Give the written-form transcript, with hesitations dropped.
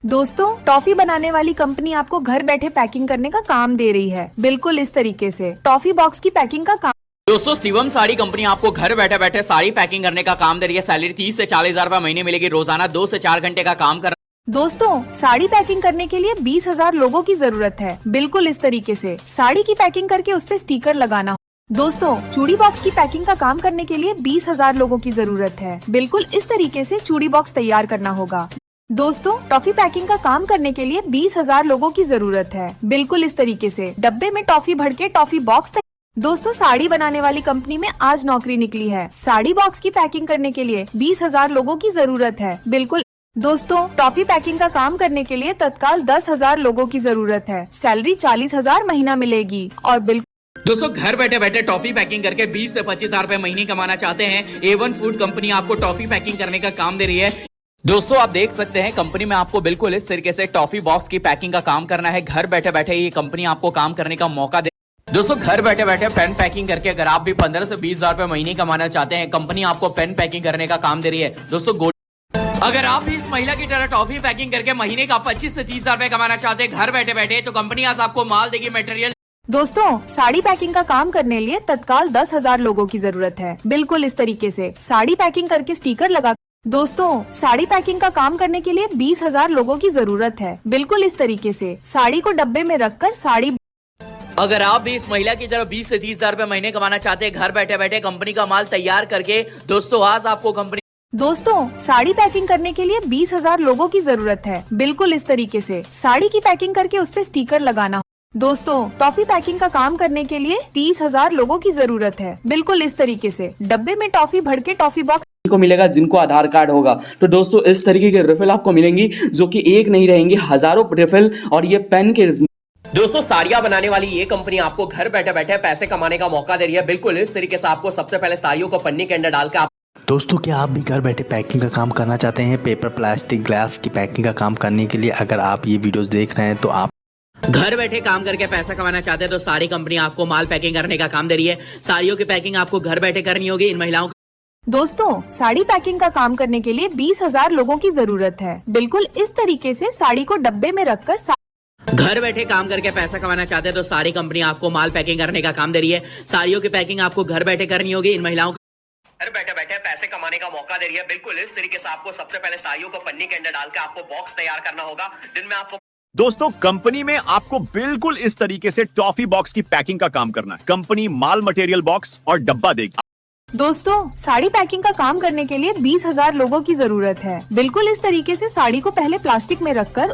दोस्तों, टॉफी बनाने वाली कंपनी आपको घर बैठे पैकिंग करने का काम दे रही है, बिल्कुल इस तरीके से। टॉफी बॉक्स की पैकिंग का काम। दोस्तों, शिवम साड़ी कंपनी आपको घर बैठे बैठे साड़ी पैकिंग करने का काम दे रही है। सैलरी 30 से 40 हजार रुपए महीने मिलेगी। रोजाना 2 से 4 घंटे का काम कर। दोस्तों, साड़ी पैकिंग करने के लिए 20,000 लोगों की जरूरत है, बिल्कुल इस तरीके से। साड़ी की पैकिंग करके उस पे स्टिकर लगाना। दोस्तों, चूड़ी बॉक्स की पैकिंग का काम करने के लिए 20,000 लोगों की जरूरत है, बिल्कुल इस तरीके से चूड़ी बॉक्स तैयार करना होगा। दोस्तों, टॉफी पैकिंग का काम करने के लिए 20,000 लोगों की जरूरत है, बिल्कुल इस तरीके से। डब्बे में टॉफी भर के टॉफी बॉक्स। दोस्तों, साड़ी बनाने वाली कंपनी में आज नौकरी निकली है। साड़ी बॉक्स की पैकिंग करने के लिए 20,000 लोगों की जरूरत है, बिल्कुल। दोस्तों, टॉफी पैकिंग का काम करने के लिए तत्काल 10,000 लोगों की जरूरत है। सैलरी 40,000 महीना मिलेगी और बिल्कुल। दोस्तों, घर बैठे बैठे टॉफी पैकिंग करके 20 से 25 हजार रुपए महीने कमाना चाहते हैं। A1 फूड कंपनी आपको टॉफी पैकिंग करने का काम दे रही है। दोस्तों, आप देख सकते हैं कंपनी में आपको बिल्कुल इस तरीके से टॉफी बॉक्स की पैकिंग का काम करना है। घर बैठे बैठे ये कंपनी आपको काम करने का मौका दे। दोस्तों, घर बैठे बैठे पेन पैकिंग करके अगर आप भी 15 से 20 हजार रुपए महीने कमाना चाहते हैं, कंपनी आपको पेन पैकिंग करने का काम दे रही है। दोस्तों, अगर आप भी इस महिला की तरह टॉफी पैकिंग करके महीने का 25 से 30 हजार रुपए कमाना चाहते हैं घर बैठे बैठे, तो कंपनी आज आपको माल देगी, मटेरियल। दोस्तों, साड़ी पैकिंग का काम करने के लिए तत्काल 10,000 लोगों की जरूरत है, बिल्कुल इस तरीके से। साड़ी पैकिंग करके स्टिकर लगा। दोस्तों, साड़ी पैकिंग का काम करने के लिए 20,000 लोगों की जरूरत है, बिल्कुल इस तरीके से। साड़ी को डब्बे में रखकर साड़ी। अगर आप भी इस महिला की तरह 20 से 30 हजार रुपए महीने कमाना चाहते हैं घर बैठे बैठे, कंपनी का माल तैयार करके, दोस्तों आज आपको कंपनी। दोस्तों, साड़ी पैकिंग करने के लिए 20,000 लोगों की जरूरत है, बिल्कुल इस तरीके से। साड़ी की पैकिंग करके उस पे स्टिकर लगाना। दोस्तों, टॉफी पैकिंग का काम करने के लिए 30,000 लोगों की जरूरत है, बिल्कुल इस तरीके से। डब्बे में टॉफी भर के टॉफी बॉक्स को मिलेगा जिनको आधार कार्ड होगा। तो दोस्तों, इस तरीके के रिफिल आपको मिलेंगी, जो कि एक नहीं रहेंगी, हजारों रिफिल। और ये पेन के। दोस्तों, साड़ियां बनाने वाली ये कंपनी आपको घर बैठे बैठे पैसे कमाने का मौका दे रही है, बिल्कुल इस तरीके से। आपको सबसे पहले साड़ियों को पन्नी के अंदर डालकर। दोस्तों, क्या आप भी घर बैठे पैकिंग का काम करना चाहते हैं? पेपर, प्लास्टिक, ग्लास की पैकिंग का काम करने के लिए अगर आप ये वीडियोस देख रहे हैं तो आप घर बैठे काम करके पैसा कमाना चाहते हैं, तो साड़ी कंपनी आपको माल पैकिंग करने का काम दे रही है। साड़ियों की पैकिंग आपको घर बैठे करनी होगी। इन महिलाओं को। दोस्तों, साड़ी पैकिंग का काम करने के लिए 20,000 लोगों की जरूरत है, बिल्कुल इस तरीके से। साड़ी को डब्बे में रखकर घर बैठे काम करके पैसा कमाना चाहते हैं, तो साड़ी कंपनी आपको माल पैकिंग करने का काम दे रही है। साड़ियों की पैकिंग आपको घर बैठे करनी होगी। इन महिलाओं को घर बैठे बैठे पैसे कमाने का मौका दे रही है, बिल्कुल इस तरीके से। आपको सबसे पहले साड़ियों को पन्नी के अंदर डालकर आपको बॉक्स तैयार करना होगा, जिनमें आपको। दोस्तों, कंपनी में आपको बिल्कुल इस तरीके से टॉफी बॉक्स की पैकिंग का काम करना है। कंपनी माल मटेरियल बॉक्स और डब्बा देगी। दोस्तों, साड़ी पैकिंग का काम करने के लिए 20,000 लोगों की जरूरत है, बिल्कुल इस तरीके से। साड़ी को पहले प्लास्टिक में रखकर